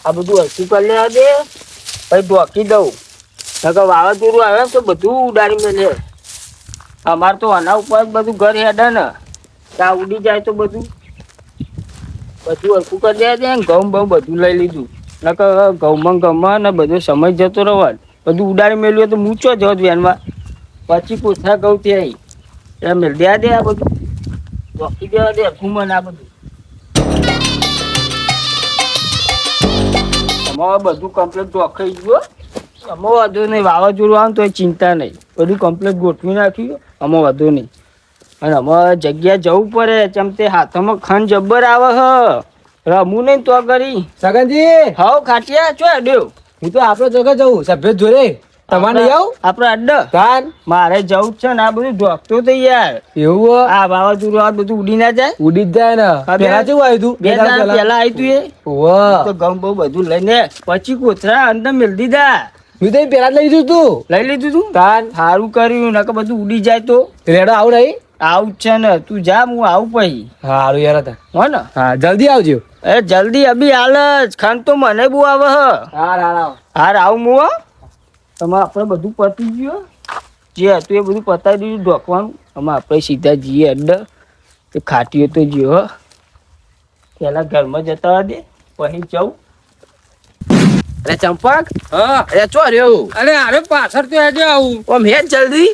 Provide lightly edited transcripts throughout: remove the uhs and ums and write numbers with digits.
આ બધું હસું કરી લેવા દે પછી ઢોકી દઉં નકર વાવાઝોડું આવે તો બધું ઉડાડી મેલે અમારે તો આના ઉપર બધું ઘર હેડે ને ત્યાં ઉડી જાય તો બધું હસું કરી દેવા દે ને ઘઉં બહુ બધું લઈ લીધું નકર ઘઉંમાં ને બધો સમય જતો રહેવા બધું ઉડાડી મેળ્યું તો મૂચો જ હોત વેનમાં પછી કોથળા ઘઉં ત્યાં એટલે મેળ દેવા દે આ બધું ઢોકી દેવા દે ઘૂમન આ બધું અમારે બધું કમ્પ્લીટ ઢોકાઈ ગયું અમારે વાંધો નહીં વાવાઝોડું આવે તો ચિંતા નહીં બધું કમ્પ્લીટ ગોઠવી નાખ્યું અમારે વાંધો નહીં અને અમારે જગ્યા જવું પડે ચમ તે હાથમાં ખંડ જબ્બર આવે હ રમવું નહીં તો કરી સગનજી હાવ ખાટિયા છો અડ્યો હું તો આપણો જગા જવું સભ્ય જોડે તમારે નહીં આવું આપડે અડ્ડો કાન મારે જવું જ છે ને આ બધું ઢોકતો તો યાર એવું આ વાવાઝોડું આ બધું ઉડી ના જાય ઉડી જ જાય ને પેલા કેવું આવ્યું તું બે દાડા પેલા આવ્યું તું એ ઓહ તો ઘઉં બહુ બધું લઈને પછી કોથળા અંદર મેળ દીધા હું તો પેલા જ લઈ લીધું તું લઈ લીધું તું કાન સારું કર્યું નકર બધું ઉડી જાય તો રેડો આવું નહીં આવું જ છે ને તું જા હું આવું પછી સારું યાર હતા હો ને હા જલ્દી આવજો એ જલ્દી અભી હાલ જ ખાન તો મને બહુ આવે હ હા હા હાર આવું હું તમારે આપણે બધું પતી ગયું જે હતું એ બધું પતાવી દીધું ઢોકવાનું અમે આપણે સીધા જઈએ અડ્ડે એ ખાટીઓ તો જીઓ હ પેલા ઘરમાં જતા દે પછી જવું અરે ચંપક હા અરે ચો રહ્યો અરે અરે પાછળ તો આજે આવું ઓમ હેડ જલ્દી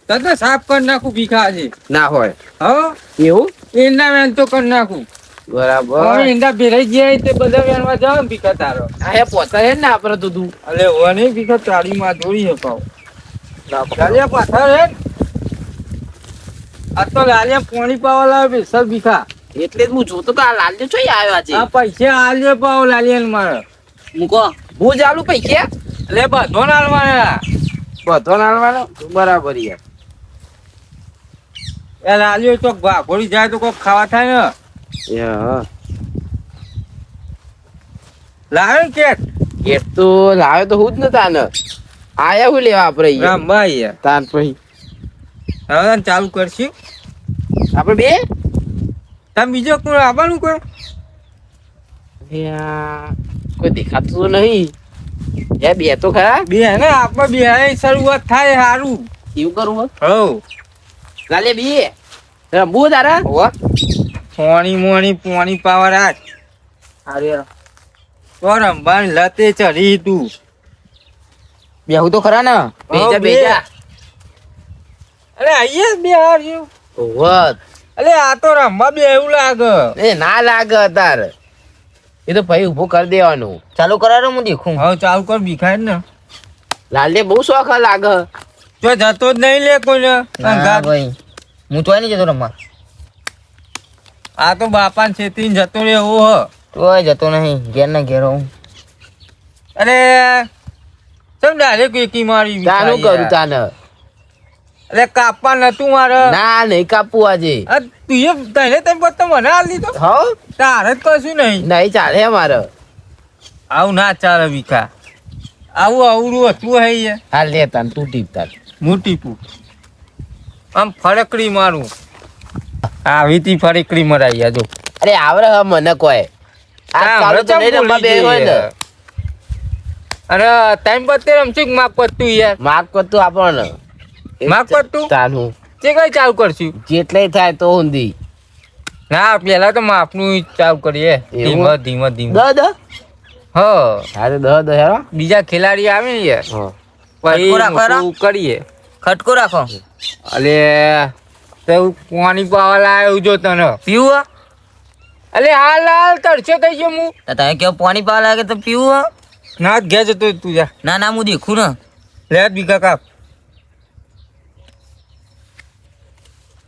તને સાફ કરી નાખું ભીખા છે ના હોય હા એવું એના વેન તો કરી નાખું બરાબર હવે ઈંડા ભેરાઈ ગયા તે બધા વેનમાં જાવ ભીખા તારો આ હે પોતા હે ને આપણે તો તું અલે ઓને ભીખા તાળીમાં દોડી હે પાવ લાલિયા પાછળ હે આ તો લાલિયા પાણી પાવા લાવે સર ભીખા એટલે જ હું જોતો તો આ લાલજો ચોઈ આવ્યો આજે આ પૈસા આલ્યો પાવ લાલિયા મારે મૂકો હું ચાલુ પૈસા એટલે બધો નાલવાના બધો નાલવાનો બરાબર યાર એ લાલિયો તો ભાગોળી જાય તો કોક ખાવા થાય ને યા લાવે કે ગેટ તો લાવ્યો તો હું જ નતા ને આયા હું લેવા આપણે યાર રામભાઈ યાર તાન પછી હવે તને ચાલુ કરશું આપણે બે તમે બીજો કોઈ આવવાનું કોઈ યા કોઈ દેખાતું તો નહીં એ બે તો ખરા બે ને આપણે બે શરૂઆત થાય સારું એવું કરવું હો લાલે બે રમવું તારા પોણી પાવર આજ અરે તો રંભાની લતે ચડી તું બેહું તો ખરા ને બેજા બે. બેજા અરે આઈએ બે હાર્યું વત અરે આ તો રમવા બે એવું લાગે એ ના લાગે તાર એ તો ભાઈ ઉભો કરી દેવાનું ચાલુ કરારો હું દેખું હવે ચાલુ કર ભીખાય ને લાલે બહુ શોખ લાગે જો જતો જ નહીં લે કોઈને અંગાત. હું તો નહીં જતો રમવા આ તો બાપાને છેતીને જતો રે એવો હ તોય જતો નહીં ઘેર ના ઘેર હું અરે ચમ ડાયરેક્ટ એકી મારી તાનું કરું તાને અરે કાપવા નતું મારે ના નહીં કાપવું આજે આ તું એ તને તેમ પત્તો મને હાલ દીધો હો તારે જ કશું નહીં નહીં ચાલે મારે આવું ના ચાલે ભીખા આવું અવરું હતું હે યાર હાલ લે તાન તું ટીપ તાર હું ટીપું આમ ફરકડી મારું આવી તી ફરકડી મરાઈ આ જો અરે આવરે હ મને કોઈ આ ચાલુ તો નહીં રમવા બે હોય ને અરે ટાઈમ પત્તે રમશું કે માપ પત્તું યાર માગ કરતું આપણને માપ પત્તું તાનું તે કઈ ચાલુ કરશું જેટલે થાય તો ઊંધી ના પેલા તો માપનું ચાલુ કરીએ ધીમે ધીમે ધીમે દ દ હ અરે દ દ હેરો બીજા ખેલાડી આવે ને યાર હા પછી ખટકો રાખો મોટું કરીએ ખટકો રાખો અલે તો પાણી પાવા લાવ્યો જો તને પીવું અલે હાલ હાલ તડશે થઈ ગયો હું તમે કેવું પાણી પાવા લાગે તો પીવું ના ઘેર જતો તું જા ના ના હું દેખું ને લે બીકા કાપ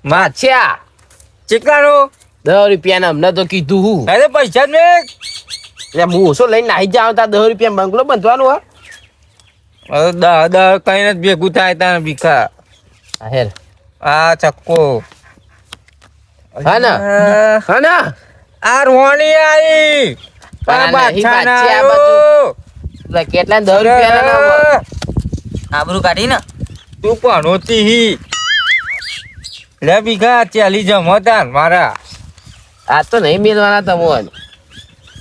માછ્યા ચેકલાનો 10 રૂપિયા અમને તો કીધું હું અરે પૈસા જ મેં એટલે હું ઓછો લઈને નાહી જાવ તા 10 રૂપિયા બંગલો બંધવાનું હા અરે દ કઈ જ ભેગું થાય તાને ભીખા હેર આ ચક્કો હા ના હા ના આ રોણી આવી તારા નહીં બાદશાહ આ બાદશાહ કેટલા 10 રૂપિયા આબરૂ કાઢી ને તું પણ હોતી હી લે ભીખા ચાલી જમો તાન મારા આ તો નહીં મેળવાના તમોન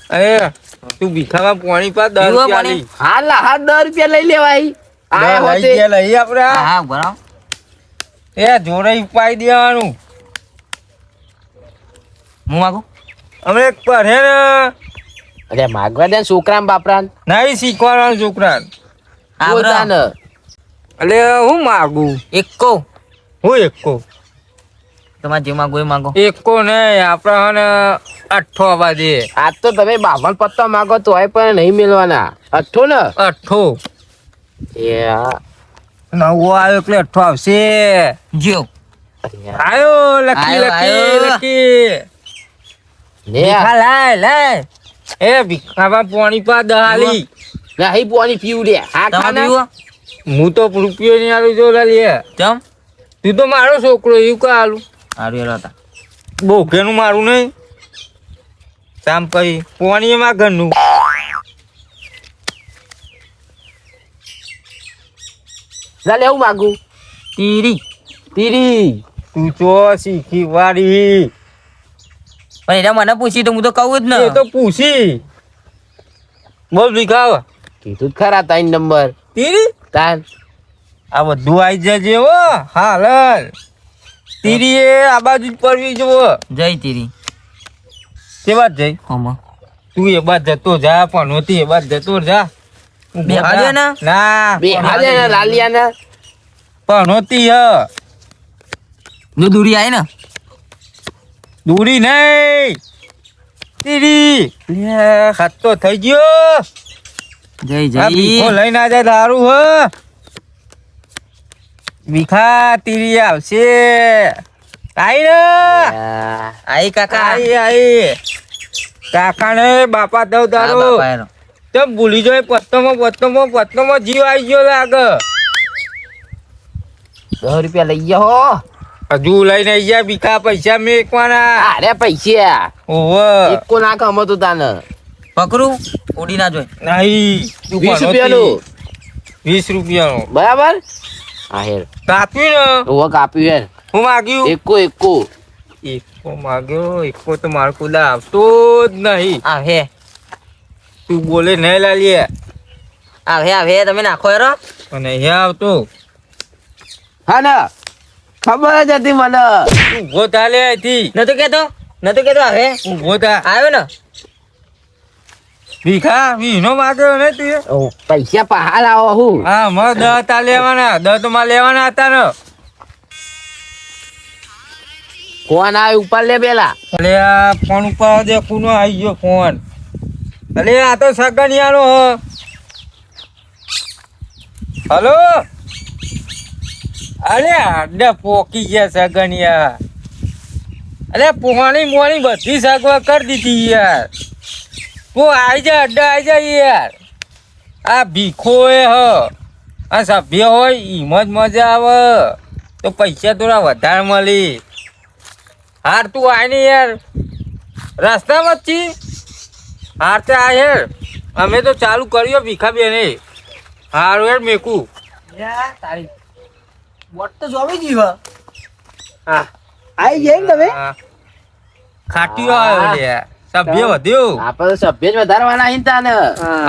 અરે તું ભીખામાં પાણી પા 10 પીવો રૂપિયા પાણી? લઈ હાલ હા 10 રૂપિયા લઈ લેવાય આયા લઈ હોતે ગયા લઈ આપણે હા બરાબર એ જોડે પાઈ દેવાનું હું માગું અમે પડે ને અરે માગવા દે છોકરા બાપરા નહીં શીખવાડવાનું છોકરાને બોલતા ને એટલે હું માગું એકો હું એકો તમારે જે માગો એ માગો એકો નહીં આપણે હે ને 8 આવવા દે આજ તો તમે 52 પત્તા માગો તો પણ નહીં મેળવાના 8 ને 8 એ હા. નવો આવ્યો એટલે 8 આવશે જો આયો લકી આયો, લકી આયો. લકી લે ભીખા લાય લાય એ ભીખામાં પાણી પા દહાલી નહીં પાણી પીવું રે હા ખાના હું તો રૂપિયો નહીં આલું જો લે ચમ તું તો મારો છોકરો એવું કા આલું હારું એલો હતા બોઘેનું મારું નહીં સામ પછી પાણી એમાં ઘરનું લા લેવું માગું તીરી તું ચો શીખી વાળી પણ એટલે મને પૂછી તો હું તો કહું જ એ તો પૂછી બોલ ભીખા કીધું જ ખરા 3 નંબર તીરી તાન આ બધું આઈ જજે હો હાલ તીરી એ આ બાજુ જ પડવી જુઓ જય તીરી કે વાત જઈ હોમાં તું એ બાદ જતો જા પણ હોતી એ બાદ જતો જા બે હાજે ને? ના બે હાજે ને લાલિયા ને પણ હોતી હ જો દૂરી આવી ને દૂરી નહીં તીરી લે હાથ તો થઈ ગયો જય આ ભીખો લઈને આ જાય દારૂ હ ભીખા તીરી આવશે આઈ ને આઈ કાકા આઈ કાકા ને બાપા દવ દારૂ તો ભૂલી જાય પત્તોમાં જીવ આવી ગયો લાગે 10 રૂપિયા લઈ જાઓ હજુ લઈને આવી જાય ભીખા પૈસા મેકવાના અરે પૈસા ઓહો એકો ના કમો તો તાને પકડું ઉડી ના જોઈ નહીં 20 રૂપિયાનું 20 રૂપિયાનું બરાબર હા હેર કાપ્યું ને ઓવા કાપ્યું હેર હું માગ્યું એકો એકો માગ્યો એકો તો મારું કુદા આવતો જ નહીં આ હે તું બોલે નહીં લાલીએ આવે તમે નાખો હેરો અને અહીંયા આવતો હા ને ખબર જ હતી મને ઊભો થા લે અહીંથી નતો કેતો આવે ઊભો થા આવ્યો ને ભીખા વીનો માગ્યો ને તું પૈસા પહાડ આવો હું હા મારે 10 તા લેવાના 10 તો મારે લેવાના હતા ને કોણ આવે ઉપર લે પેલા અલે આ ફોન ઉપર દે કોનો આવી ગયો ફોન અલે આ તો સગનિયાનો હ હલો અરે આડે પોકી ગયા સગનિયા અલે પોણી મોણી બધી સગવડ કરી દીધી યાર તું આવી જા અડ્ડા આવી જા યાર આ ભીખો એ હ આ સભ્ય હોય એમાં જ મજા આવે તો પૈસા થોડા વધારે મળી હાર તું આય ને યાર રસ્તામાં જ છી હાર તે આ યાર અમે તો ચાલુ કર્યો ભીખા બેને હારું યાર મેકું તારી બોટ તો જોવી જીવ હા આઈ જાય ને તમે હા. ખાટીઓ આવ્યો લે સભ્ય વધ્યો આપણે તો સભ્ય જ વધારવાના હિંતા ને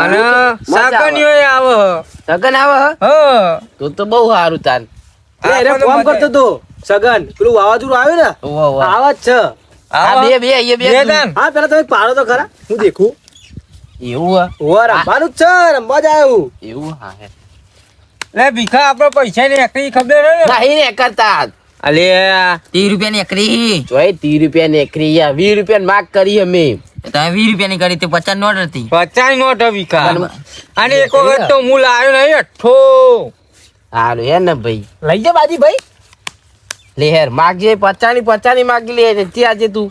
અને મજા આવે. સાકણીઓ આવે સગન આવે હ તો બહુ સારું તાન એને ફોન કરતો તો સગન પેલું વાવાઝોડું આવ્યું ને ઓવો ઓવો આવા જ છે આ બે અહીંયા બે બે દાન. હા પેલા તમે પાડો તો ખરા હું દેખું એવું ઓવા રમવાનું જ છે રમવા જ આવ્યું એવું હા હે લે ભીખા આપડે પૈસા ની એકરી ખબર હે ને નહીં ને કરતા અલે 30 રૂપિયા ની એકરી જોઈ 30 રૂપિયા ની એકરી યાર 20 રૂપિયા માગ કરી અમે તમે 20 રૂપિયા ની કરી તે 50 નોટ હતી 50 નોટ હે ભીખા પણ- અને એક વખત તો હું લાવ્યો નહીં 8 હારું હે ને ભાઈ લઈ જા બાજી ભાઈ લે હેર માગજે 50 ની માગી લે ત્યાં આજે તું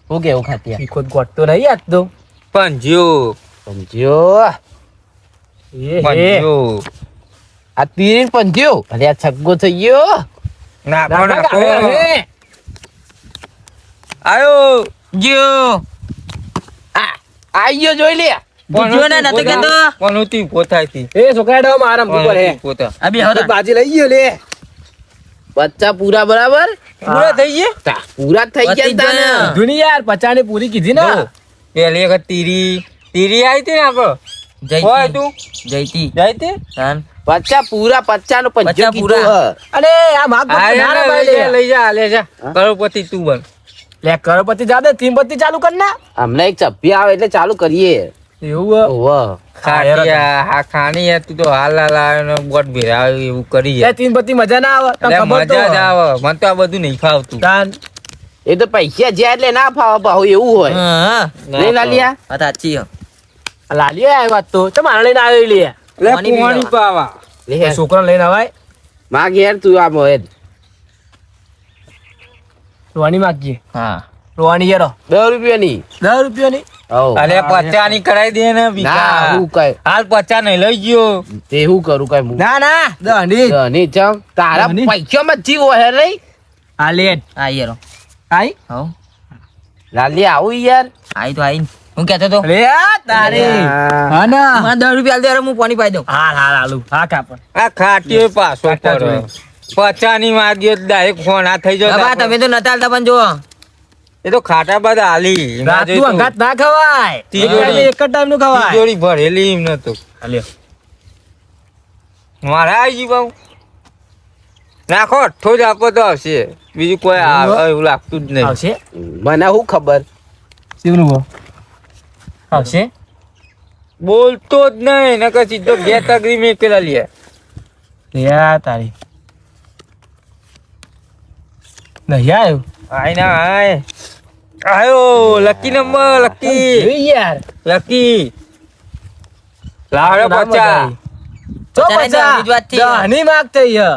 હું કેવું ખાતી ખુદ ગોટતો નહીં આજ તો પંજો સમજો એ હે પંજો આ 30 પંજો અરે આ છગ્ગો થઈ ગયો નાખો નાખો હે આયો જો આ આયો જોઈ લે જો ને નતો કેતો પનોતી પોતાતી એ છોકરા ડો મારા ઉપર હે પોતા આ બે હતા બાજી લઈ ગયો લે બચ્ચા પૂરા બરાબર પૂરા થઈ ગયા તા પૂરા થઈ ગયા તાને દુનિયા યાર 50 ની પૂરી કીધી ને પેલી એક તીરી તીરી આવી હતી ને આપડે હોય તું જયતી જઈતી તાન પચ્ચા પૂરા 50 નો 50 50 પૂરા પૂરા. અરે આ માગ આ ના રે, ભાઈ લઈ જા લઈ જા લે જા કરોડપતિ તું બન લે કરોડપતિ જા દે તીનપતિ ચાલુ કર ના હમણાં એક ચપ્પી આવે એટલે ચાલુ કરીએ એવું ઓહ ખાટિયા હા ખાણી યાર તું તો હાલ હાલ આવે ને બોટ ભેરાવે એવું કરી એ યાર તીનપતિ મજા ના આવે તને એટલે ખબર તો મજા જ આવે મને તો આ બધું નહીં ફાવતું તાન એ તો પૈસા જ્યાં એટલે ના ફાવે ભાવ એવું હોય હા નહીં લાલિયા વાત સાચી હો. લાલિયો આ વાત તો ચમ આને લઈને આવી લે એટલે પાણી પીવા. પાણી પાવા લે હેર. છોકરાને લઈને આવાય માગ યાર તું આ મોહેદ રોવાની માગીએ હા રોવાની યારો 10 રૂપિયાની 10 રૂપિયાની હવ અરે 50 ની કરાઈ દે ને ના બીજા હું કઈ હાલ 50 નહીં લઈ ગયો તે હું કરું કઈ હું ના ના દહની નહીં ચમ તારા નહીં. પૈસામાં જીવ હોય નહીં આ લે આ યારો આઈ હો લાલિયા આવું યાર આઈ તો આઈ હું કહેતો તો લે આ તારી હા. હા ના મને 10 રૂપિયા આલ દે હું પાણી પાઈ દઉં હા હા આલુ હા કાપડ આ ખાટીઓ પાછો ખાટા પડે જોઈ. 50 ની માગ્યો ડાયરેક્ટ ફોન આ થઈ બાબા જાય તમે તો નતા આલતા પણ જો એ તો ખાટા બધા હાલી રાતનું અંગાત ના ખવાય તિજોરી. એક જ ટાઈમ નું ખવાય તિજોરી ભરેલી એમ નતું હાલ્યો મારા આવી ગઈ બાઉ નાખો અઠ્ઠો જ આપો તો આવશે બીજું કોઈ આવે એવું લાગતું જ નહીં આવશે મને શું ખબર શિવનું બો આવશે બોલતો જ નહીં નકર સીધો ગેટ અગ્રી મેં પેલા લે લે તારી નહીં આવ્યું આય ના આય આયો લકી નંબર લકી જોઈ યાર લકી લાવડે ના મજા પચા આવી. ચો પચાસ ની પચા દહની જ વાત થઈ. દહની માગ થઈ હે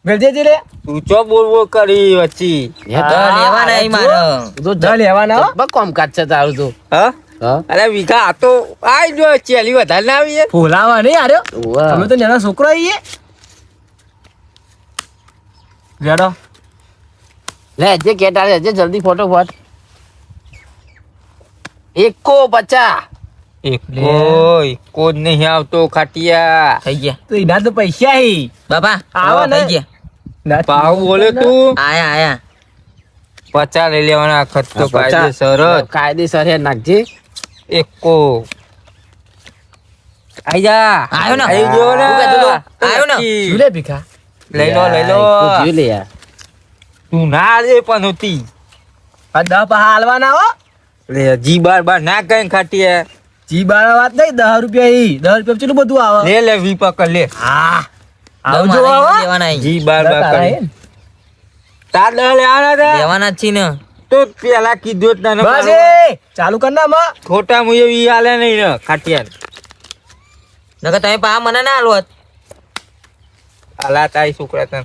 વેલજેજી રે તું ચો બોલ બોલ કરી વચ્ચી હે તો દસ લેવા નહીં મારે તો દહ લેવાના હો. જબ્બર કામકાજ છે તારું તો હા હા અરે વિઘા આ તો આઈ જો ચેલી વધારે ના આવી યાર. ફોલાવા નહીં આર્યો વાહ. તમે તો નાના છોકરો આઈએ જેડો લે જે કેટા લે જે જલ્દી ફોટોફટ એકો 50 એકો જ નહીં આવતો ખાટિયા થઈ ગયા તો એના તો પૈસા હી બાપા આવો ને. થઈ ગયા ભાવ બોલે તું આયા આયા 50 લઈ લેવાના ખત તો કાયદેસર જ કાયદેસર હે નાખજે એકો આઈ જા આયો ને. આઈ ગયો ને હું કહેતો તો. આયો ને. લકી. ઝૂલે ભીખા લઈ લો લઈ લો યાર, જોઈ લે યાર તું ના લે પણ હોતી આ 10 પહા હાલવાના હો લે જી બાર ના કઈ ખાટીએ જી બારા વાત નહીં 10 રૂપિયા હી 10 રૂપિયા કેટલું બધું આવે લે લે વી પકડ લે હા દમ આવજો મારા આવો લેવાના અહીં. જી બાર તારા કરી હે ને? તાર લે આના તા લેવાના જ છી ને તો પેલા કીધું જ તને બસ એ ચાલુ કર ના માં ખોટા મુએ વી આલે નહીં ને ખાટિયા નકર તમે પા મને ના આલવત આલા તારી છોકરા તને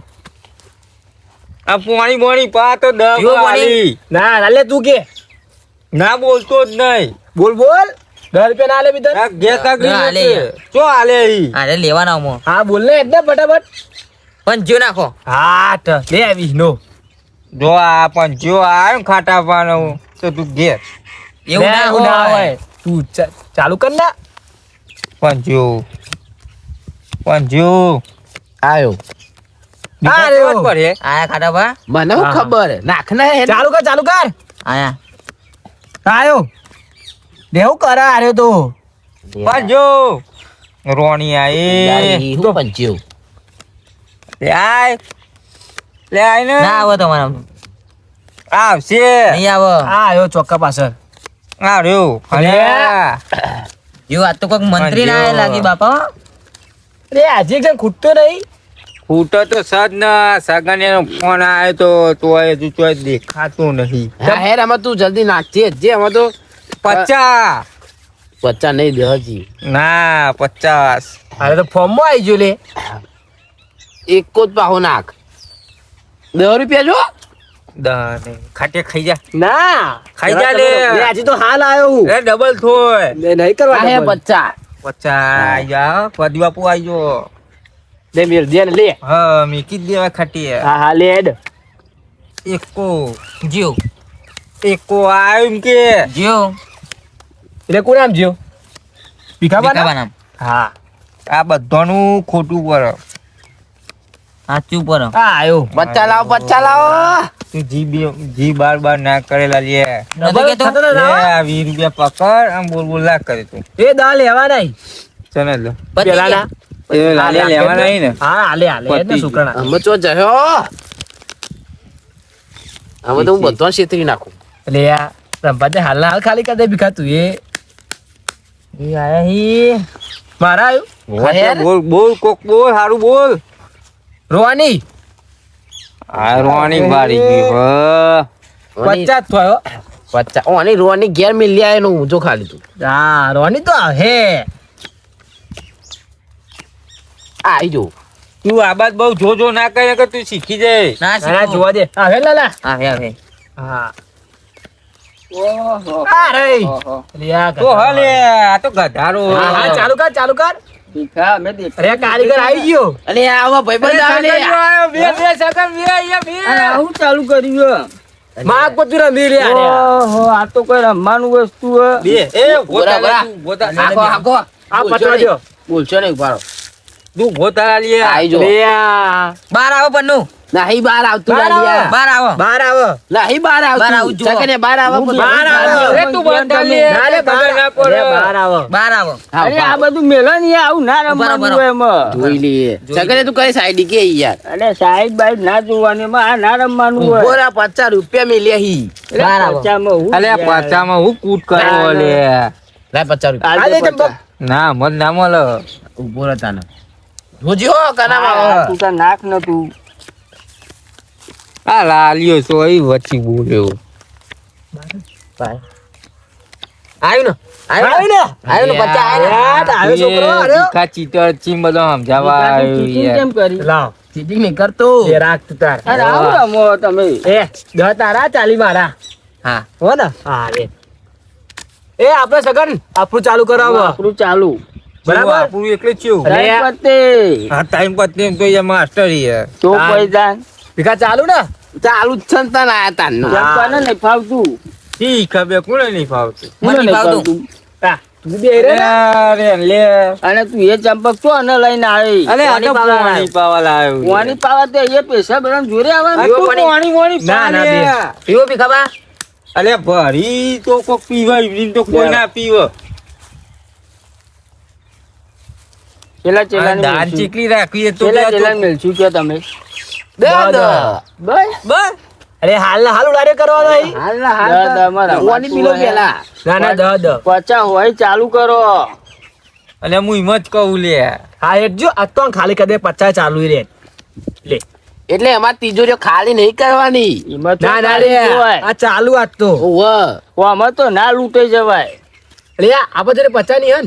આ પાણી બોણી પા તો દસ પીવો પાણી? આલી. ના ના લે તું કે ના બોલતો જ નહીં બોલ બોલ 10 રૂપિયા ના લે બીધર આ ગેસ આગળ ના, આલે નથી. યાર. ચો આલે ઈ અરે લેવાના મો હા બોલ ને એટલે ફટાફટ પણ જો નાખો હા તો લે આવી નો જો આ પણ જો આ એમ ખાટા પાનું તો તું ઘેર એવું ના હોય તું ચાલુ કર ના પણ જો આયો આ બીજા રહ્યો. કેવા પર હે? આયા ખાટા પા મને શું હા. ખબર નાખના હે ચાલુ કર આયા આયો દેવું કરા આર્યો તો પણ જો રોણિયા એ હું પંચ્યો લે આય ને ના આવે તમારા આવશે નહીં આવે આ આયો ચોક્કા પાછળ આ રહ્યો અલ્યા. જો આ તો કોઈક મંત્રી ના આયા લાગી બાપા અરે આજે એકદમ ખૂટતો નહીં ફૂટો તો સજ ના સગનિયાનો ફોન આવ્યો તો તોય હજુ તોય દેખાતું નહીં હા હેર આમાં તું જલ્દી નાખજે જે આમાં તો 50 50 નહીં દે હજી ના 50 અરે તો ફોર્મ માં આવી ગયો લે એકો જ પાહો નાખ 10 રૂપિયા જો દને ખાટે ખાઈ જા ના ખાઈ જા લે. આજે તો હાલ આવ્યો હું એ ડબલ થોય નહીં કરવા આ હે double. 50 50 આઈ જા પદી બાપુ આઈ જો લે મેલ દે ને લે હા મેકી જ દેવા ખાટી હા હા લે હેડ એકો જીઓ એકો આવ્યો એમ કે જીઓ એટલે કોણ નામ જ્યો ભીખાબા ભીખાબા નામ હા આ બધાનું ખોટું પર સાચું પર હા આયો 50 લાવો 50 લાવો તું જી બાર ના કરેલા લે ડબલ થતો તો લે લાવો. આ 20 રૂપિયા પકડ આમ બોલ ના કરે તું એ દા લેવા નહીં ચને લો પેલા ના. એ લાલિયા લેવા નહીં ને હા હાલે હાલે એ તો શુક્રણા અમે ચો જયો હવે તો હું બધો છેતરી નાખું એટલે આ રંપાતે હાલ હાલ ખાલી કરી દે ભીખા તું એ આયા હી મારા આવ્યું બોલ કોક બોલ હારું બોલ રોવાની આ રોણી બારી ગઈ હ 50 થયો. પચાસ ઓની રોવાની ઘેર મિલી આય નું જો ખાલી તું હા રોવાની તો હે આઈ જો તું આ બાદ બહુ જો ના કરે કે તું શીખી જાય ના ના શીખો. જોવા દે હવે લાલા આવે હા ઓહો અરે ઓહો લિયા તો હલે આ તો ગધારો હા હા ચાલુ કર ભીખા મેં દેખ અરે કારીગર આવી ગયો અલે આવા ભાઈબંધ આવે લે અરે આવું ચાલુ કર્યું માગ પતું રમી લે અરે ઓહો આ તો કોઈ રમવાનું વસ્તુ હે. બે એ બોરા, બોરા. ગોતા આગો આગો આ પતવા દો બોલશો નહીં ઉભારો તું ગોતા લે આઈ જો લિયા બાર આવો પન્નુ નહીં બહાર આવતું બહાર લાલિયા બાર આવો બહાર આવો નહીં બહાર બહાર આવતું આવું જુઓ. સકને બહાર આવો બહાર આવો. અરે તું બતા લે ના લે બહાર ના આવો પડે. બહાર આવો બાર આવો અરે આ બધું મેલો ને આવું ના રમવાનું બરાબર. હોય એમાં જોઈ લઈએ સકને તું કઈ સાઈડ કે યાર અરે સાઈડ બાઈડ ના જોવાની એમાં આ ના રમવાનું હોય બોરા 50 રૂપિયા મિલ્યા હી એટલે બહાર આવો. પચામાં હું અલે યાર. પાછામાં હું કૂટ કરો ના, લે લાય 50 રૂપિયા આજે આજે પચાસ. ના મત ના મળ ઉભો રહેતા ને જોજો કનામાં આ તું તાર નાક નતું આ લાલિયો છો એ વચ્ચી બોલ્યો આવ્યું ને આવ્યું ને આવ્યો ને 50 યાર આવ્યો છોકરો અરે ભીખા ચીટર ચીમ બધો સમજાવવા તું આવ્યો cheating યાર. કેમ કરી લાવ ચીટિંગ નહીં કરતો એ રાખ તું તાર અરે આવું રમો તમે એ 10 તારા 40 મારા હા હો ને હા રે એ આપણે સગન આપણું ચાલુ કરાવો આપણું ચાલુ બરાબર આપણું એકલે ચેવું અરે ટાઈમ પતે આ ટાઈમ પત્તી એમ તો એ માસ્ટર યાર તો હા. પૈસા ભીખા ચાલુ ને ચાલુ જ છે ને તને આયા તાનનું. જેમ કોને નહીં ફાવતું ઈ ખબર કોને નહીં ફાવતું કોને મને નહીં ફાવતું. ફાવતું હા તું બે રે ને અરે લે અને તું એ ચંપક તો અને લઈને આવી અલે આ તો પાવા પાણી પાવા લાવ્યો પાણી પાવા તે એ પૈસા બધા જોડે આ આવવાનું તો પાણી પાણી ના, ના, બે. પીવો ભીખાબા અલે ભરી તો કોક પીવા એમ તો કોઈ ના પીવો પેલા આ ચેલાને દાન મેલશું. ચીકલી રાખવી એ તો પેલા પેલા ચેલાને મેલશું કે તમે દે દે. બસ બસ અરે હાલ હાલ ઉડાડે કરવાનો અહીં હાલ ના હાલ દસ ના. અમારા જોવાની પીલો પેલા ના ના દ પચાસ હોય ચાલુ કરો અલે હું એમ જ કહું લે હા એક જો આ તો ખાલી કરી દે 50 ચાલુ રે લે એટલે એમાં તિજોરીઓ ખાલી નહીં કરવાની એમાં તો ના ના રે ચાલુ હોય. આ ચાલુ આજ તો ઓવ આમાં તો ના લૂંટાઈ જવાય લે આપણે જરે 50 ની હન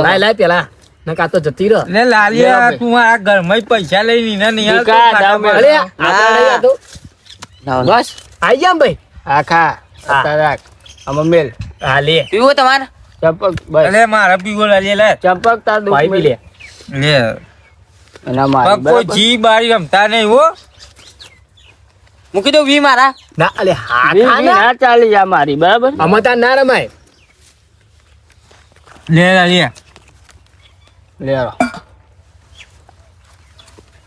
લાય લાય પેલા નકા તો જતી રહ ને લાલિયા તું આ ઘરમાં પૈસા લઈ ને નહીં આવતો ભીખા, ખાતામાં. દામ અરે આપણે લઈ આ તો બસ આઈ જામ ભાઈ હા ખા હા. અત્યારે રાખ આમાં મેલ હા લે પીવો તમારે ચંપક બસ અલે મારા પીવો લાલિયા લે ચંપક તાર દુખ ભાઈ બી લે લે અને આ મારી, પણ કોઈ બરાબર? જી બારી રમતા નહીં હો મૂકી દો વી મારા ના અલે હા વી- ખા વી ના ના ચાલી આ મારી બરાબર આમાં તાર ના રમાય લે લાલિયા લેરો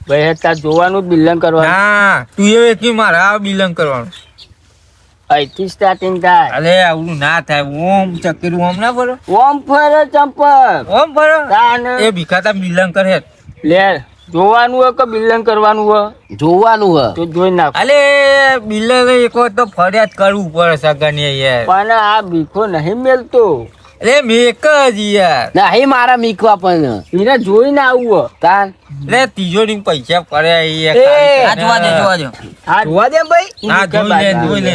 ભાઈ હે તાર જોવાનું બિલ્લંગ કરવાનું ના તું એ કે મારા બિલંગ કરવાનું અહીંથી સ્ટાર્ટિંગ થાય અલે આવડું ના થાય ઓમ ચકેરું ઓમ ના ફરો ઓમ ફરે ચંપક ઓમ ફરો તાન એ ભીખાતા બિલંગ કરે લે જોવાનું હોય કે બિલ્લંગ કરવાનું હોય જોવાનું હ તો જોઈ નાખ અલે બિલંગ એક વખત તો ફરિયાદ કરવું પડે સગન યાર પણ આ ભીખો નહીં મેલતો અલે મેક જ યાર નહીં મારા મીકવા પણ એને જોઈને આવવું તાન અલે તિજોરી પૈસા પડ્યા એ, આ જોવા દો જોવા દો હા જોવા દે ભાઈ હા જોઈ લે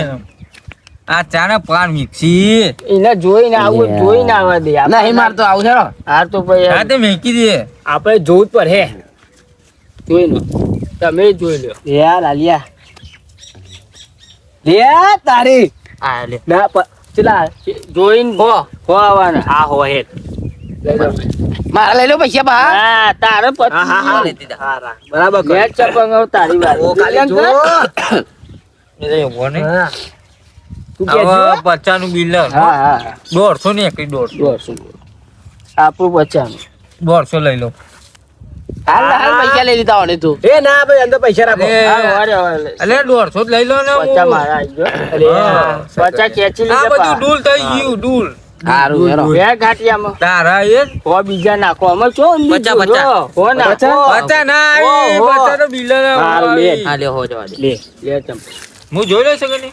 આ ચાના પાન મિક્સી એને જોઈને આવવું Yeah. જોઈને આવવા દે આપણે નહીં મારતો આવું છે હા તો ભાઈ હા તે મેકી દે આપણે જોવું જ પર હે જોઈ લો તમે જોઈ લો યાર આલિયા લે તારી આ લે ના ચલા જોઈને હો આવવાના આ હો હે લઈ લો. મારા લઈ લો પૈસા બા હા તારે હા હા પછી હા લેતી તા. હા રા. બરાબર કર. મેચ ચપંગ હવે તારી વાત ઓ ખાલી જો એટલે એવો નહીં હા. તું કે હવે જો 50 નું બિલ હા હા 150 ને એકડી 150 આપણું બચાનું 150 લઈ લો હાલ પૈસા લઈ લીધા હોને તું. એ ના ભાઈ અંદર પૈસા રાખો અલે, હા, વારે વારે. અલે 150 જ લઈ લો ને હું. પચા મારા આઈ ગયો. અલે પચા ખેંચી આ લીધા બધું પા. ડૂલ થઈ ગયું ડૂલ હારું હેરો. બે ગાંઠિયામાં. તારા એ હો બીજા નાખો અમે છો ને પચા, બીજું પચા. જો. હો નાખો. પચા ના આવી ઓહો. પચા તો બિલ હારું, લે. હા લ્યો હો જવા દે લે લે ચંપક. હું જોઈ લઉં છું કે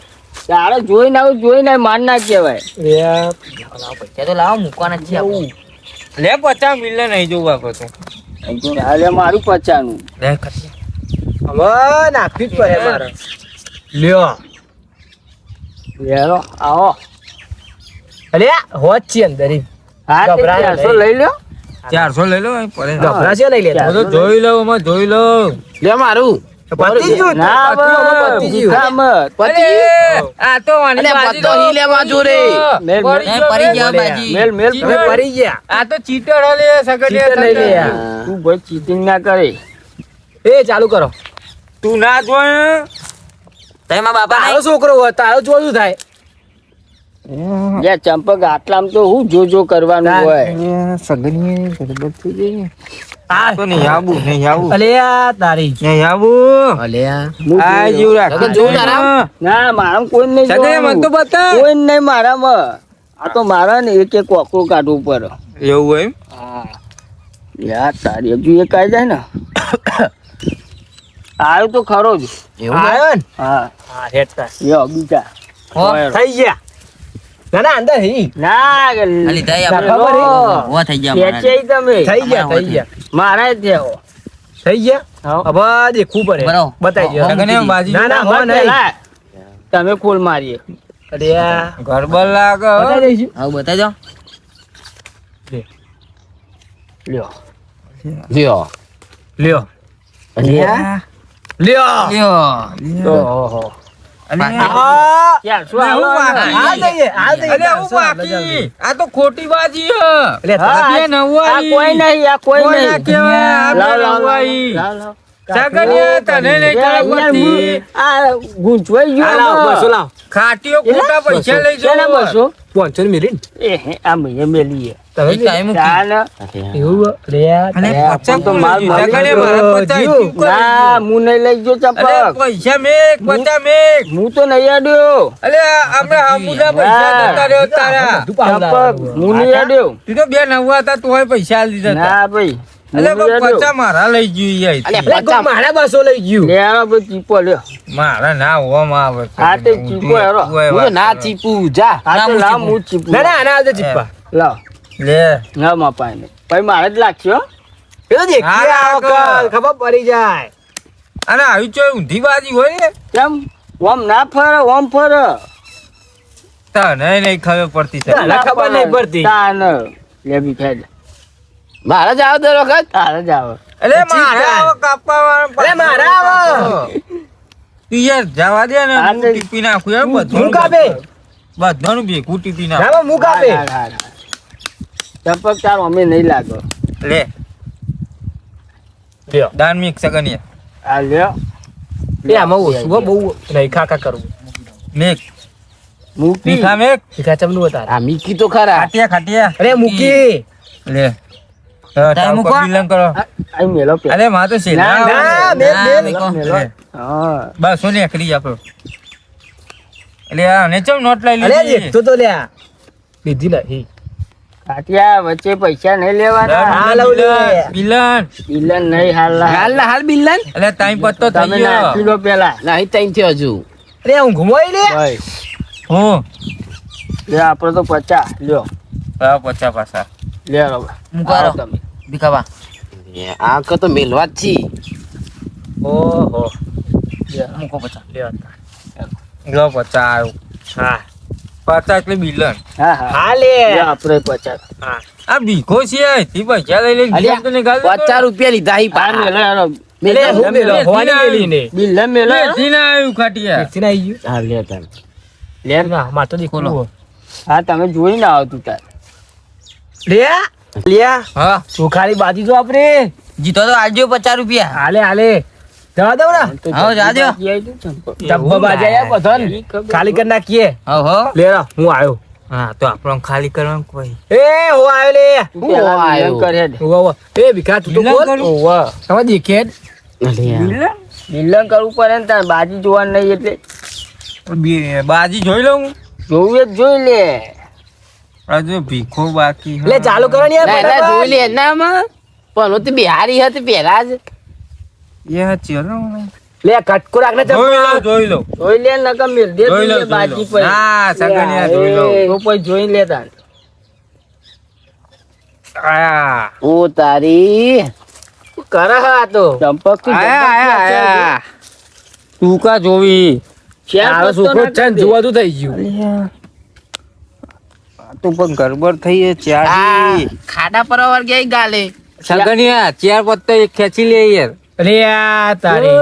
તારે જોઈને આવું જોઈને માર ના કહેવાય. પૈસા તો લાવો મૂકવાના જ છે આપણે. લે 50 બિલ નહીં જોવું આપણે તો હાલે મારું પચાનું. લે હવે નાખવી જ પડે મારે લ્યો લેરો આવો. અલે હોત છે અંદર ઈ. હા તે ગભરાય 400 લઈ લ્યો. 400 લઈ લો અહીં પડે ગભરા છે લઈ લેતા હું તો જોઈ લઉં અમે જોઈ લઉં લે મારું. પતી ગયું ના પતી ગયું. ભીખા મત. પતી ગયું. આ તો વાની અલે બાજી પત્તો લો. હી લેવા જો રે. મેલ મેલ એ પડી ગયા બાજી મેલ મેલ હવે પડી ગયા આ તો ચીટર લે ચીટર લઈ લે યાર. તું ભાઈ ચીટિંગ ના કરે. એ ચાલુ કરો તું ના જોય તમે મારા બાપા તારો છોકરો હોય તારો જોયું થાય લે ચંપક આટલામાં તો હું જો કરવાનું ના. હોય. તો નહીં આવું અલે આ તારી નહીં આવું અલ્યા. હું આ જોઈ જેવું લઉં. રાખ સગન જોવું તારા? ના મારા કોઈ નહીં સગન મને જોવાનું. તો બતા કોઈ નહીં મારામાં. આ તો મારા ને એક એક કોકરો કાઢવું પડે. એવું હોય એમ? હા યાર તારી હજુ એક આવી જાય ને આવ્યો તો ખરો જ. એવું ને? આયો ને હા હા હેઠતા યો બીજા હો. થઈ ગયા ના ના અંદર હી ના અલી દઈ આપણે ખબર હે? ઉભા થઈ ગયા મારા. ખેંચાઈ તમે થઈ ગયા થઈ ગયા મારા જ થયો. થઈ ગયા હવે દેખવું પડે બરાબર. બતાવી દો સગન એમ બાજી ના ના હો તમારે નહીં પેલા તમે ખોલ મારીએ. અરે આ ગરબા લાગે હો. બતાવી દઈશું આવું બતાવજો લ્યો લ્યો. લ્યો અલ્યા. લ્યો લ્યો ઓહો આ યાર શું અલે, હું આવો ને? આ દઈએ આ દઈએ અલે હું બાકી આ તો ખોટી બાજી હે એટલે હા, આ બે આ નવાઈ. કોઈ નહીં આ કોઈ કોઈ ના નહીં. કહેવાય, આ બે લાવ, લાવ, નવાઈ. લાવ, લાવ. સગનિયા તને નહીં યાર, ખબર યાર, પડતી. આ ગૂંચવાઈ ગયો આ લાવ આમાં. બસો લાવ ખાટીઓ ખોટા પૈસા લઈ શેના જાઓ. બસો? 500 મિલી એ હે, આ મહીએ મેલીએ. તમે એક ટાઈમ મૂકી. ચાલ. એવું રે અલે અરે, પચાસ તો માલ કોણ માલ સગનિયા મારા પચાસ જીવ. ઈચ્છું કરી ના દીધું. હું નહીં લઈ ગયો અલે ચંપક. પૈસા મેક પચાસ મેક હું તો નહીં આડ્યો. અલે આપણે હમુદા પૈસા ના. જતા રહ્યો તારા ચંપક હું નહીં આડ્યો. તું તો બે નવા હતા તોય પૈસા આલી દીધા હતા. ના ભાઈ હું અલે નહીં પણ આડ્યો. પચાસ મારા લઈ ગયું અલે યાર. પચા. મારા 200 લઈ ગયું લે આ ભાઈ ચીપો લ્યો. મારા ના હોવામાં આવે છે. હા, તે ચીપો હેરો. તું એ હું તો વાત ના કરો. ચીપું જા. હા ના, તો હું લાવ ચીપું. હું ચીપું. ના ના આના આજે ચીપા લાવ લે ના માપાય ને ભાઈ મારે જ લાગશે હો. એ તો દેખીએ હા, આ વખત ખબર પડી જાય અને આવી ચોય ઊંધી બાજી હોય ને કેમ ઓમ ના ફરે ઓમ ફરે. તને નહીં ખબર પડતી છે. ના, ખબર નહીં પડતી. તાન લે બી ખાઈ લે. મારા જાવ દર વખત. તારે જ આવે. અલે ઠીક મારા છે. આવો કાપવા અલે મારા આવો. તું યાર જવા દે ને હા, હું તે- ટીપી નાખું યાર હું બધાનું કાપે બધાનું ભેગું ટીપી નાખું ના મુક આપે હા, હા, હા. ચંપક તાર અમે નહીં લાગો. લે લ્યો દાન મિક સગનિયા આ લ્યો એ આમાં ઓછું હો, બહુ નહીં ખાકા કરવું મેક મૂકી. મીઠા મેક તીખા ચમનું હતા આ મીકી તો ખરા. ખાટિયા ખાટિયા અરે મૂકી લે ટાઈમ મૂકો. બિલન કરો આ આ મેલો પે. અલે માં તો છે ના, ના બે ના, બે મેકો. મેલો. હા. બસ સોની એકરી આપો એટલે આ ને ચમ નોટ લઈ અરે લીધી દેખતો તો લ્યા લીધી નહીં કાટિયા વચ્ચે પૈસા નહીં લેવાના. હા, લઉં લે. બિલન બિલન નહીં હાલ હાલ ના હાલ બિલ્લન. એટલે ટાઈમ પત્તો થઈ તમે ગયો નાખી લો પેલા. નહીં તૈન થયો હજુ. અરે હું ઘુમાઈ લે ભાઈ હું લે આપડે તો 50 લ્યો હા પચા પાછા લે રો મૂકો આવો હારો. તમે. ભીખાબા આ ક તો મેલવા જ છી. ઓહો મૂકો પચા લ્યો લો પચા આવ્યો હા પચા એટલે બિલન હા હા હા લે લે આપણે 50. હા આ ભીખો છે તે પૈસા લઈ લઈને અલ્યા, બીજા તને ગાલ દેતો. 50 રૂપિયા લીધા હી હા પા. મેલો હેરો. એટલે હું મેલો મેથી હોવાની ના મેલી ને બિલ મેલો હેરો. મેથી ના આવ્યું ખાટિયા મેથી ના આવી ગયું હા લે તને. લે ના માર તો દેખો ખોલો. હા તમે જોઈ ના આવતું તાર. લ્યા લ્યા હા ચોખાની બાજી તો આપણે જીતો તો આલજો 50 રૂપિયા હાલે હાલે જવા દઉં ને તો આવો, જા દ્યો. બાકી આઈ ગયું ચંપક. ચંપા બાજી આયા પથન ખાલી કરી નાખીએ હો હો લે રા, હું આવ્યો હા તો આપણો ખાલી કરવાનું કોઈ એ હો આવ્યો લે તું પેલા આયો. મિલન કરે દે. હોવા હોવા. એ ભીખા તું તો મિલન બોલ કરું? ઓવા. તમે દેખે જ. અલ્યા. મિલન કરવું પડે ને તાર બાજી જોવાનું નહીં એટલે બાજી જોઈ લઉં જોવું જ જોઈ લે. હજુ ભીખો બાકી લે ચાલુ કરો ને યાર ના, ના, ફટાફટ. જોઈ લે એનામાં. પણ હું તો બિહારી હતી પહેલા જ. એ ચલો લે કટકો રાખને જોઈ લો જોઈ લે નકર મિલ દે જોઈ લો, તું લે બાજી પર. ના સગનિયા જોઈ લો તો પછી જોઈ લે તાર. આયા ઓ તારી. શું કરે હે આ તો ચંપક થી આયા તું કા જોવી આ છોકરો ચાંદ જોવાતું થઈ ગયું તું પણ ગરબડ થઈ આ ચાર ખાડા પર વળગ્યા ગાલે. સગનિયા ચાર પત્તો એક ખેંચી લે યાર અરે આ તારી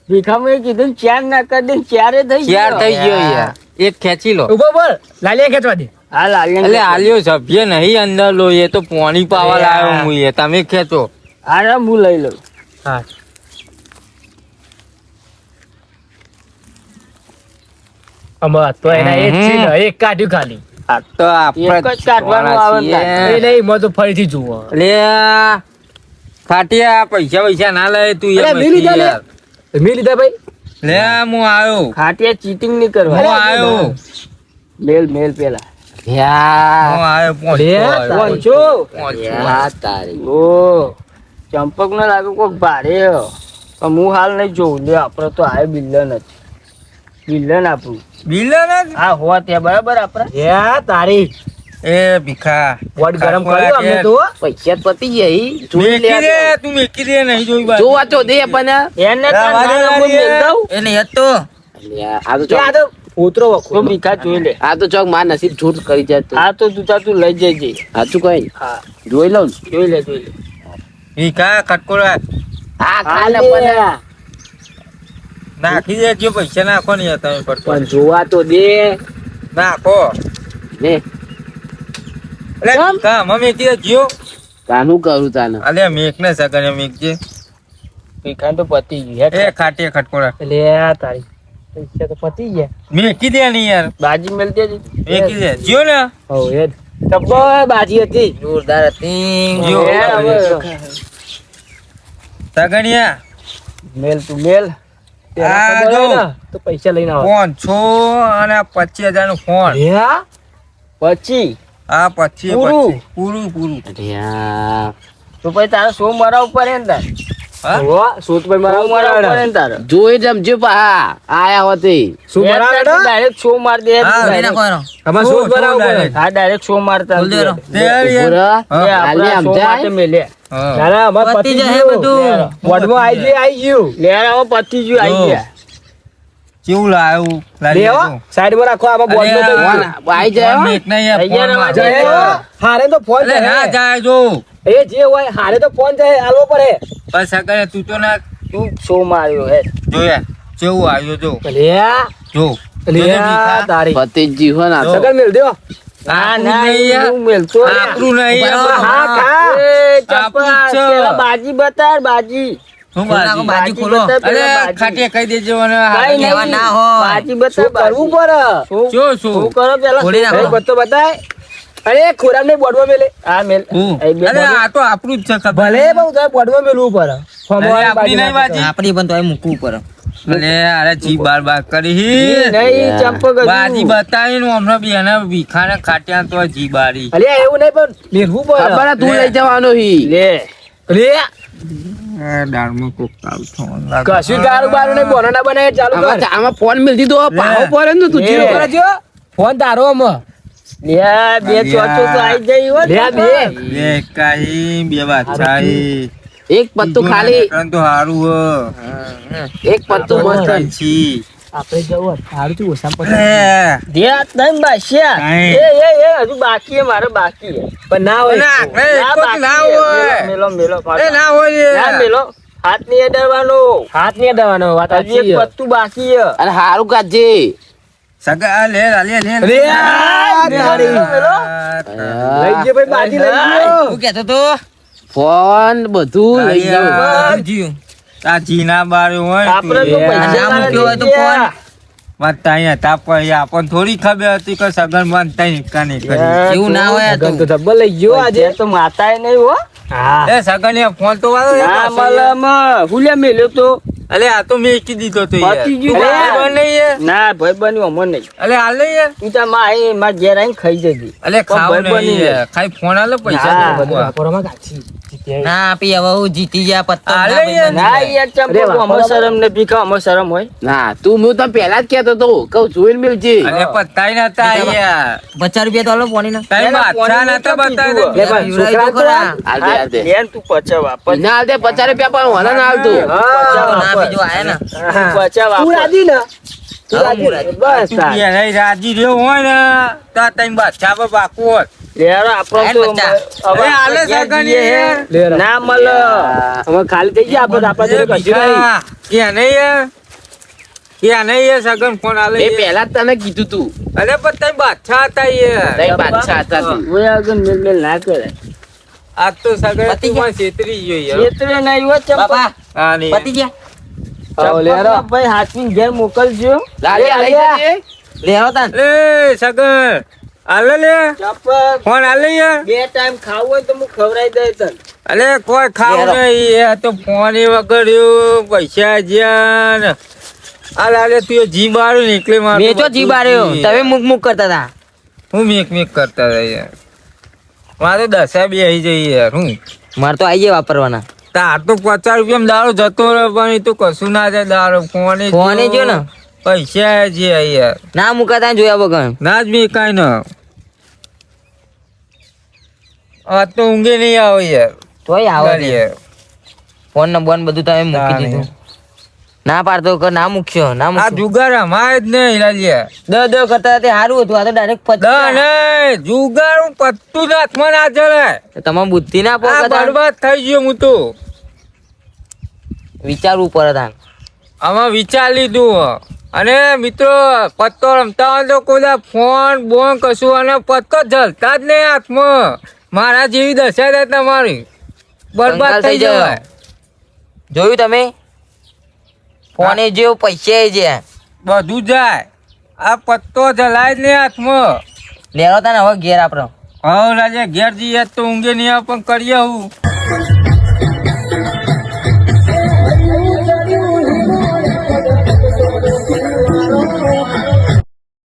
ભીખામાં કીધું ચાર ના કરી દે ચારે થઈ ચાર ગયો. થઈ ગયો યાર એક ખેંચી લો ઉભો બોલ લાલિયા ખેંચવા દે હાલ આલ્યા એટલે આલ્યો સભ્ય નહીં અંદર લો એ તો પોણી પાવા લાવ્યો હું એ તમે ખેંચો હારે હું લઈ લઉં. હા અમાર તો એના એ જ છે ને, એક કાઢ્યું ખાલી આ તો આપણે એક જ કાઢવાનું આવે ને તાર. એ નહીં મને તો ફરીથી જુઓ લે ખાટિયા પૈસા ના લે તું અરે, એ મેં લીધા બધી લે. યાર. મેં લીધા ભાઈ લે હું આવ્યો ખાટિયા ચીટિંગ નહીં હું કરવા. આવ્યો મેલ મેલ પેલા. યા. હું આવ્યો લે, પહોંચો. પહોંચ્યો. યા તારી. ઓ ચંપક ને લાગે કોક ભારે હે. પણ હું હાલ નહીં જોઉં લે આપડે તો આય બિલ્લન જ બિલ્લન આપણું બિલન જ? આ હોવા ત્યાં બરાબર આપડે. યા તારી એ ભીખા વોટ ગરમ કર્યું અમને તો પૈસા જ પતી ગયા ઈ. જોઈ મેકી લે દે આ તું મેકી દે નહીં જોઈ તો. બાજુ. જોવા ચો દે પણ. એને તાર વારે નાના વારે હું મેલ દઉં. એને હતો અલ્યા, આ તો એ આ ચોક તો ઉતરો તો વખો ભીખા જોઈ લે. આ તો ચોક માર નસીબ છૂટ કરી જાય તો. આ તો તું લઈ જજે. સાચું કઈ ને? હા જોઈ લઉં ને. જોઈ લે જોઈ લે. ભીખા ખટકોડા હા ખાલે હાલે. પણ. નાખી દેજો પૈસા નાખો ને યાર તમે પડતો પણ જોવા તો દે નાખો ને. અલે ભીખા મમ્મી કીધે જીઓ કાનું કરું તાને. અલે મેક ને સગને મેકજે ભીખા તો પતી ગયું હે. એ ખાટીએ ખટકોડા લે તારી પૈસા તો પતી ગયા મેકી દે ને યાર બાજી મેલ દેજે. મેકી દે જીઓ ને હો એ જ. ટબ્બો બાજી હતી જોરદાર હતી. જો. હે, હવે સગણિયા મેલ તું મેલ. પેલા આ ખબર હોય જો. ને તો પૈસા લઈને આવો ફોન છો અને 25,000 નું ફોન યા પછી આ પછી પૂરું. પૂરું યા. તો પછી તારે સો મારા ઉપર હે ને તાર. હા હો સોતભાઈ સો મારા મારા ઉપર હે ઉપર ને તારે. જોઈ જમજો પા આયા હોતી. શું બરાબર ડાયરેક્ટ સો માર દે. હા, direct. અમાર શું સોત બરાબર direct? હા ડાયરેક્ટ સો મારતા બોલ દે રો. દે. દે યાર. ઉભો રહો. હા. હાલે આમ સો જાય. માટે મેલે. હા. ના ના અમાર પતી પતી જાય ગયું બધું. વોર્ડમાં આઈ ગયું લે હવે પતી ગયું આઈ જો. ગયા. કેવું લાવ્યું લારી લેવો આવું. સાઈડમાં રાખો આમાં બોર્ડ અરે તો આ- આઈ જાય ફોન હો. મેક નહીં યાર, તૈયાર ફોનમાં. આવવા દે. જાય હારે તો ફોન અલે ના જાય જાય જો એ જે હોય હારે તો ફોન જાય આલવો પડે બસ સગને તું તો ના તું સો માર્યો હે. જોયા કેવું આવ્યો જો લ્યા જો લ્યા તારી ભતીજી હો ના તો. સગન મેલ દેવો ના આપણું ના નહીં યાર. હું મેલતો રે. આપણું નહીં યાર. હા ખા એ ચપ્પા, આપણું જ છે. પેલા બાજી બતાડ બાજી. શું બાજી બાજી? ખોલો. બતાડ અરે પેલા બાજી. ખાટીએ કહી દેજો અને કાંઈ હાથ નહીં. લેવા ના હોય. બાજી શું બતાડ કરવું બાજી. પડે શું શું શું કરો પેલા ખોલી શું નાખો. કરે? બધો બતાય અરે ખોરાક ને બોર્ડમાં મેલે આ મેલ હું? એ બે અરે આ તો આપણું જ છે ખબર. ભલે બહુ થાય બોર્ડમાં મેલવું પડે અરે આપણી નહીં બાજી. આપણી પણ તો એ મૂકવું પડે અલે અરે જી બાર બાર કરી નહીં ચંપક હજુ. બાજી બતાવી નું હમણાં બી એને વિખાને ખાટ્યા તો જી બારી અલ્યા એવું નહીં પણ મેલવું ખબર પડે હે તું લઈ જવાનો હી. લે લે દાળમાં કોક આવતો કશું ગારું બારું નહીં બોનો ના બનાવે ચાલુ કર આમાં ફોન મિલ દીધો પાહો પડે ને તું લે. જીરો કરે. કરજો ફોન તારો આમાં લે બે ચોચો તો આઈ જઈ હો લે બે બે કાઈ બે બાદશાહી એક પત્તું ખાલી તો હારું હ એક પત્તું મસ્ત છી આપણે જવું સારું છું ઓછા પડે અલે ધ્યાન નહીં બાસ્યા કાંઈ. એ હજુ બાકી હે મારે બાકી હે પણ ના હોય ના, ના, કોક બાકી ના હે. હોય મેલો મેલો એ ના હોય ના રે. મેલો હાથ ની અડાડવાનો હાથ નહીં અડાવવાનો વાત હજી સાચી એક છે. પત્તું બાકી હે અને હારું કાજે. સગા લે લે લે લે આ તારી. મેલો. લઈ ગયો ભાઈ બાજી લઈ ગયો શું કહેતો તો ફોન બધું લઈ તારી જાવ. આ- જીવ. આ જીના બાર હોય આપણે તો લે. પૈસા ના મૂક્યો હોય તો લાગે. ફોન. વાંચતા અહીંયા તાપ પછી આપણને થોડી ખબર હતી કે સગન વાંચતા નહીં કરી એવું ના હોય આ તો. ગન તો ધબ્બો લઈ ગયો આજે. આજે તો માતાએ નહીં હો હા એ સગન ફોન તો વાળો ના મલમ હુલે મેલ્યો તો અલે આ તો મેકી દીધો તો યાર પતી ગયું તું યાર. ભાઈ નહીં યાર ના ભાઈ બન્યું અમર નહીં અલે હાલ નહીં યાર તું તાર માં આવી માર ઘેર આવીને ખાઈ જજે અલે ખાવ ભાઈ બની નહીં યાર ખાઈ ફોન આલે પૈસા હા, દે. બધું વાપરવામાં ગાછી જીત્યા. ના આપી હવે હું જીતી ગયા પત્તો હાલે ના ભાઈ યાર. બની ના જાય. યાર ચંપો અમર શરમ ને ભીખા અમર શરમ હોય ના તું હું તને પહેલા જ કહેતો તો કહું જોઈને મિલજે. અલે પત્તાય નતા યાર 50 રૂપિયા તો હાલો પોણીના. તારી એના માથા ફોન નતા નતા બતાવી કીધું. દે. લે ભાઈ, યુવરાજ તો ખરા. હાલ દે, હાલ દે. લેન તું પચાવા ના હાલ દે 50 રૂપિયા પણ વાલા ના હાલતું. ના બીજો આયા ને. પચાવા તું રાજી ને તું હા, રાજી હું ને. રાજી. બસ તું તાર. ઘેરે રાજી રહ્યો હોય ને તો આ તને બાદશાહ પર બાકુ હોત. લેરો આપણો તો બચ્ચા. હવે અરે હાલે ઘેર સગન જઈએ હે. યાર. લે રા. ના મલ હવે ખાલી થઈ ગયા આપણે આપણા જોડે કશું નહીં. બીજા ક્યાં નહીં યાર ક્યાં નહીં યાર સગન ફોન આલે મેં યાર. પહેલા જ તને કીધું તું અરે પણ તઈ બાદશાહ હતા યાર તઈ બાદશાહ હતા તું. ઓય આગળ મેલ મેલ ના કરે આજ તો સગન પતી તું માં છેતરી ગયો યાર ક્ષેત્રે નહીં હોય ચંપા બાપા હા નહીં પતી ગયા. આવો લે રા. ભાઈ હાથવીને ઘેર મોકલજો લાલી આલી જજે. લેવો તાન. લે સગન આલે લે ચંપા ફોન આલે યાર બે ટાઈમ ખાવું હોય તો હું ખવડાવી દઈ તને અલે કોઈ ખાવ લેરો. નહીં યાર તો ફોન એ વગડ્યું પૈસા જ્યાં ને આ લાલે તું એ જી બાળ્યું ને એટલે મારું મેં તો જીવ બાર્યો બધું તમે મુક મુક કરતા હતા. હું મેક મેક કરતા હતા યાર મારે 10 બે આવી જઈ યાર હું મારે તો આઈ ગયા વાપરવાના. તાર તો 50 રૂપિયા દાડો જતો રહે પણ એ તો કશું ના જાય દાડો ફોને જો ને. પૈસા જે યાર ના મુકાતા જોયા વગર. ના જ બી કાંઈ ન આ તો ઊંઘે નહીં આવે યાર તોય આવો ચાલ યાર. ફોન ને બોન બધું તમે મૂકી તાને. દીધું. ના પાડતો કે ના મૂકશો ના આ મૂકશો. જુગાર અમારે જ નહીં લાલિયા દ કરતા તે સારું હતું આ તો ડાયરેક્ટ ના નહીં જુગાર હું પત્તું જ હાથમાં ના ચડે તમારે બુદ્ધિ ના આ પડે બરબાદ થઈ ગયો હું તો વિચારવું પડે તાન. આમાં વિચાર લીધું અને મિત્રો પત્તો રમતા હોય તો કોઈ દા ફોન બોન કશું અને પત્તો જલતા જ નહીં હાથમાં મારા જેવી દશા થાય તમારી બરબાદ કંગાલ થઈ થઈ જાઓ. જવાય જોયું તમે ફોને જેવો પૈસા જે બધું જાય આ પત્તો જલાય જ નહીં હાથમાં લેરો તાન હવે ઘેર આપણો. હવે રાજા ઘેર જઈએ તો ઊંઘે નહીં આવે પણ કરીએ હું